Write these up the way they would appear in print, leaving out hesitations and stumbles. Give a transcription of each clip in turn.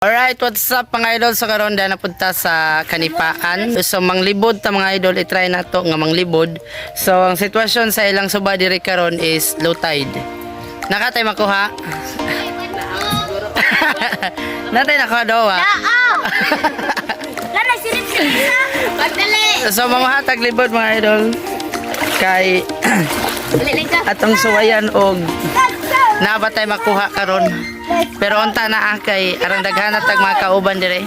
Alright, what's up mga idol? So karon na napunta sa Kanipaan. So manglibod ta mga idol, i-try na to nga manglibod. So ang sitwasyon sa ilang suba diri karon is low tide. Nakatay makuha. Natay nakuha daw ha. Lala silip-silip na. Pagdali. So mamahatag libod mga idol kay atong suwayan og nabatay makuha karon. Pero unta na kay arang daghanat tag mga kauban dire.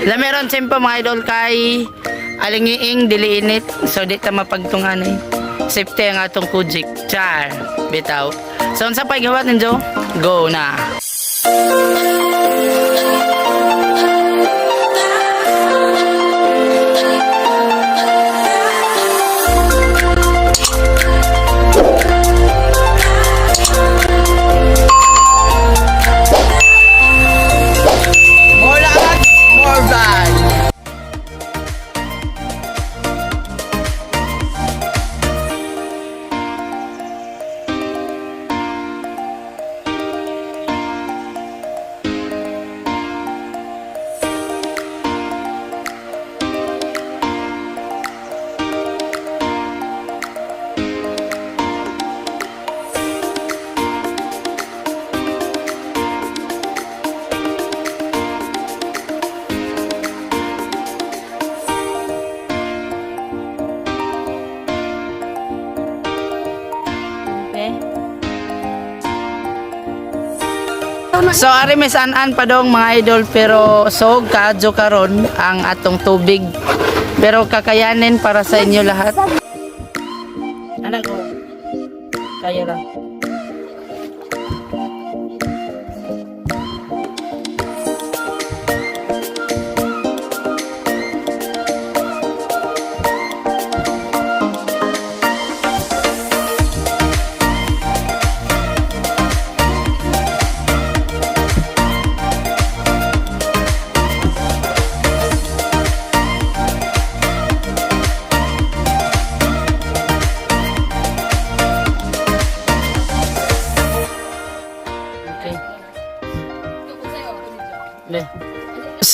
Lameron simple mga idol kay alingiing dili init so di ta mapagtungan eh. Safety ang atong kujik. Char bitaw. So unsa pa giwat ninyo? Go na. So ari may an pa dong mga idol pero sog kaadyo karon ang atong tubig. Pero kakayanin para sa inyo lahat. Anak ko. Kaya lang.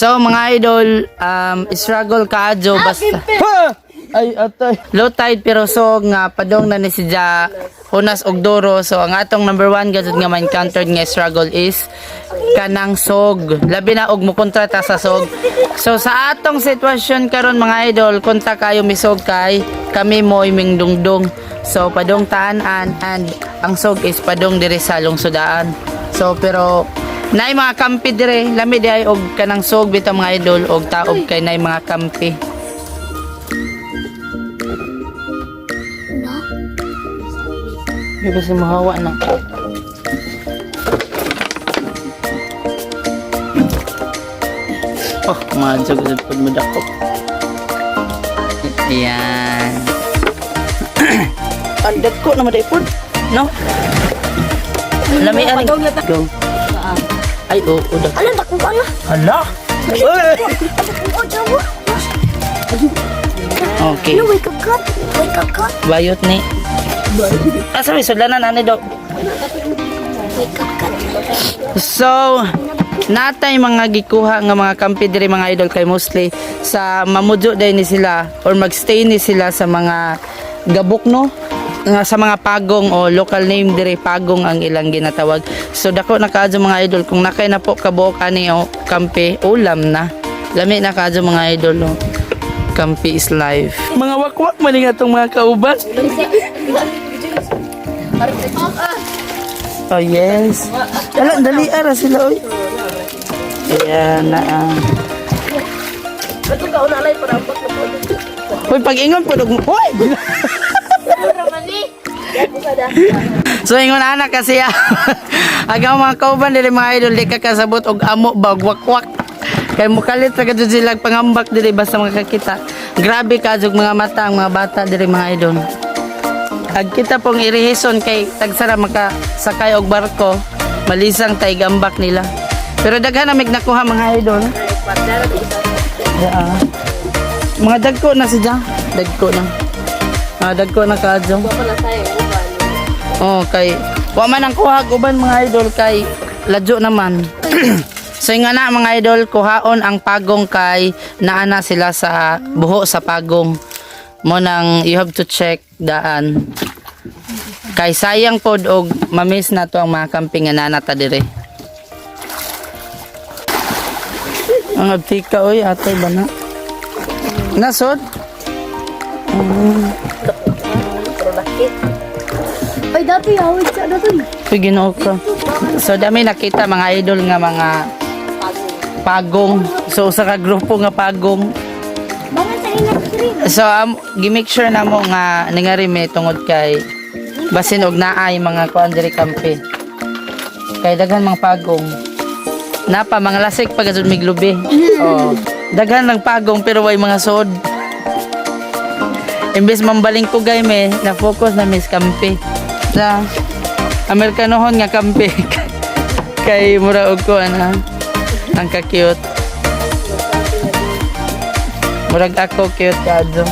So mga idol, struggle kaadyo basta. Ay atay. Low tide pero so nga padong na ni si Ja Hunas og Doro. So ang atong number 1 gadud nga ma-encountered nga struggle is kanang sog. Labi na og mukontrata sa sog. So sa atong sitwasyon karon mga idol, konta kayo misog kay kami moy mingdungdung. So padong taanan and ang sog is padong diri sa lungsodaan. So pero nay mga kampi dire, lami di ay og kanang sog bitaw mga idol og taob kay nay mga kampi. Bibas mahawa na. Oh, majog jud pud mo dako. Ayan. Andat ko na maday pud, no? Lami ani. Go. Ay, udah. Alam, takbo ka na. Hala? Oh, jawa. Okay. Ano, wake up ka? Wake up ka? Bayot ni. Asa may sudlanan ani dok? Wake up ka. So, natay mga gikuha nga mga kampi diri mga idol kay mostly sa mamudyo day ni sila or magstay ni sila sa mga gabok no? Nga sa mga pagong o local name dire pagong ang ilang ginatawag. So dako na kaadyo mga idol kung nakay na po kabuok ani o kampi ulam na. Lami na kaadyo mga idol o. Kampi is life. Mga wakwak man nga tong mga kauban. Oh yes. Dali ara sila oy. Ayan na. Ba't ka unalay para ambak na po? Hoy pag-ingon po dog. Hoy. So ingon anak kasi agaw mga kauban dili mga idol di ka kasabot og amo bagwakwak kay mukalit ra gud sila pangambak dili basta makakita. Grabe kazog mga mata ang mga bata dili mga idol. Ag kita pong irihison kay tagsara makasakay og barko malisang tay gambak nila. Pero daghan na mig nakuha mga idol. Mga dagko na si Jang. Dagko na. Dagko na kadyo. Oh, kay wa man ang kuhag uban mga idol kay ladyo naman. So nga na mga idol, kuhaon ang pagong kay naana sila sa buho sa pagong. Mo nang you have to check daan. Kay sayang pod og mamiss na to ang mga camping nga nanata dire. Ang abtika oy atay bana. Nasod? Pero laki. Ay, dati awit siya na to. Uy, ginoo ko. So dami nakita mga idol nga mga pagong. So usa ka grupo nga pagong. Bangan sa ingat screen. So gi-make sure na mo nga ningari may tungod kay basin og naay mga kuan diri kampe. Kay daghan mga pagong. Napa mga lasik pagazud miglubi. Oh, daghan lang pagong pero way mga sod. Imbes mambaling ko gay me, na focus na mis kampe. Sa Amerikanohon nga kampe. Kay mura og ko ana. Ang ka-cute. Murag ako cute kadto.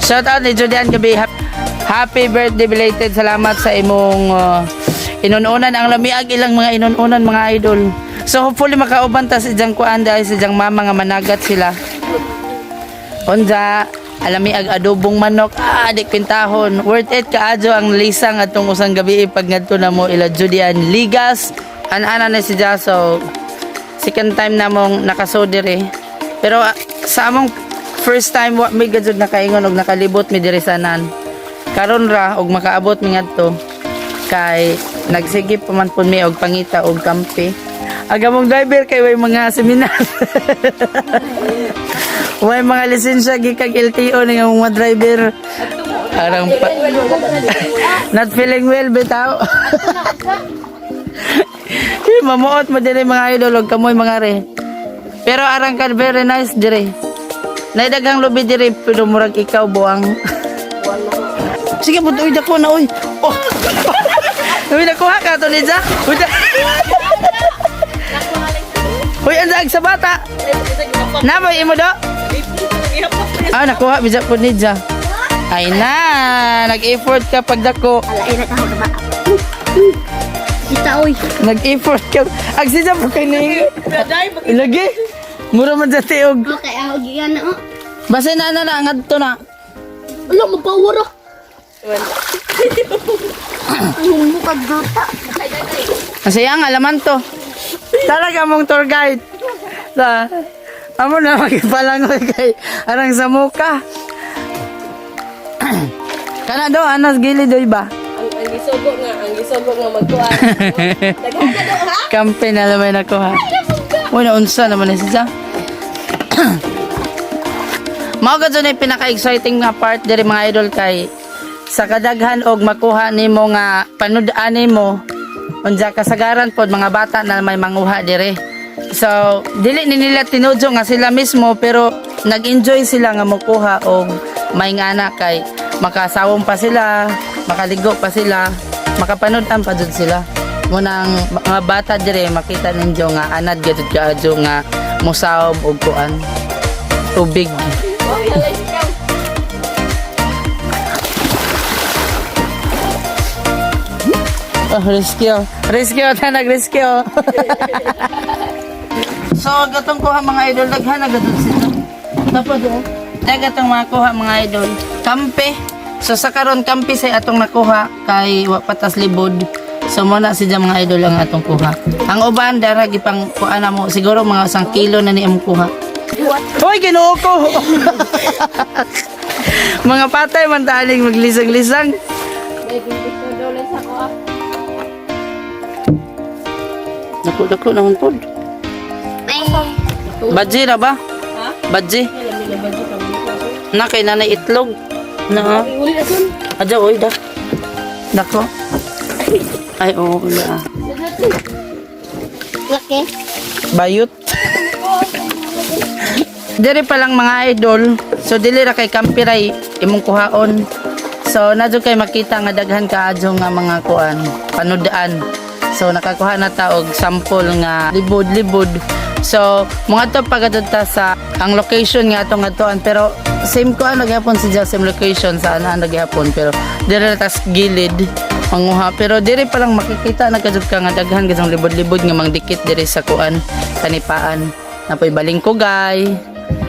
Shout out ni Julian gabi. Happy birthday belated. Salamat sa imong inununan ang lamiag ilang mga inununan mga idol. So hopefully makauban ta si Jang kuan dahil si Jang mama nga managat sila. Unja alamiag adobong manok, di kwintahon. Worth it kaadyo ang lisang atong usang gabi pag ngadto na mo ila Julian Ligas. Ana na si Jaso. Second time na mong nakasodere. Pero sa among first time wa may gadzud nakaingon og nakalibot mi diri sanan. Karon ra og makaabot mi ngadto kay nagsigip pa man pud mi og pangita og kampe. Aga mong driver kay way mga seminar. Way mga lisensya gikag LTO ning mga driver. Arang not feeling well bitaw. Kay mamuot mo dire mga idol og kamoy mga re. Pero arang ka very nice dire. Naidagang lubi dire pero murag ikaw buang. Sige pud uy dako na uy. Oh. Uy dako ha ka to ni Ja. Uy. Uy andag sa bata. Namoy imo do. Nakuha bija pud ni Ja. Ay na, nag-effort ka pagdako. Alay na ka ba? Kita oy. Nag-effort ka. Agsija po kay ni. Ilagi. Mura man dati og. Okay, ako giyan na. Basta na ngadto na. Ala magpower ah. Ang mukha gata. Kasi ang alaman to. Talaga mong tour guide. Sa amo na magipalangoy kay arang sa muka. Kana do anas gili do iba. Ang isugo nga magkuhan. Daghan ka daw ha? Kampe na lamay na ko ha. Uy, naunsa naman na siya. Mao gud ni pinaka-exciting nga part diri mga idol kay sa kadaghan og makuha nimo nga panud-an nimo unsa kasagaran pod mga bata na may manguha dire. So, dili ni nila tinudyo nga sila mismo pero nag-enjoy sila nga mokuha og may ngana kay makasawom pa sila, makaligo pa sila, makapanood-an pa jud sila. Munang mga bata dire makita ninyo nga anad gadud kaadyo nga musawom og kuan tubig. Rescue. Rescue na nag-rescue. So, gatong kuha mga idol, daghan na gadud sila. Tapos dagatong mga kuha mga idol. Kampe. So, sa karon kampe say atong nakuha kay wa patas libod. So, muna si mga idol ang atong kuha. Ang uban, dara gipang kuha na mo. Siguro mga 1 kilo na ni among kuha. Hoy, ginoo ko! Mga patay man taling maglisang-lisang. Dako naman po. Badji na ba? Ha? Badji? Na kay nanay itlog. Na. Uli na sun. Adya oy dak. Dako. Ay oo na. Laki. Bayot. Diri pa lang mga idol. So dili ra kay kampiray imong kuhaon. So nadyo kay makita nga daghan kaadyo nga mga kuan, panudaan. So nakakuha na ta og sample nga libod-libod. So mga to pagadto ta sa ang location nga atong atoan pero same ko naghapon si Jal, same location sa anaan naghapon pero dire tas gilid manguha pero dire pa lang makikita nagkadud ka nga daghan gasang libod-libod nga mangdikit dire sa kuan kanipaan napoy balingkugay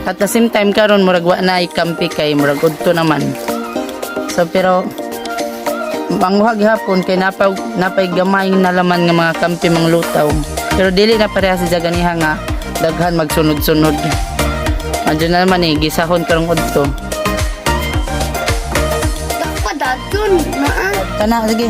at the same time karon murag wa na ikampi kay murag udto naman so pero manguha gihapon kay napay gamay na laman nga mga kampi manglutaw pero dili na pareha si Jaganiha nga daghan magsunod-sunod. Andiyan na naman eh, gisahon karong udto. Dapat dadun. Naa. Kana, sige.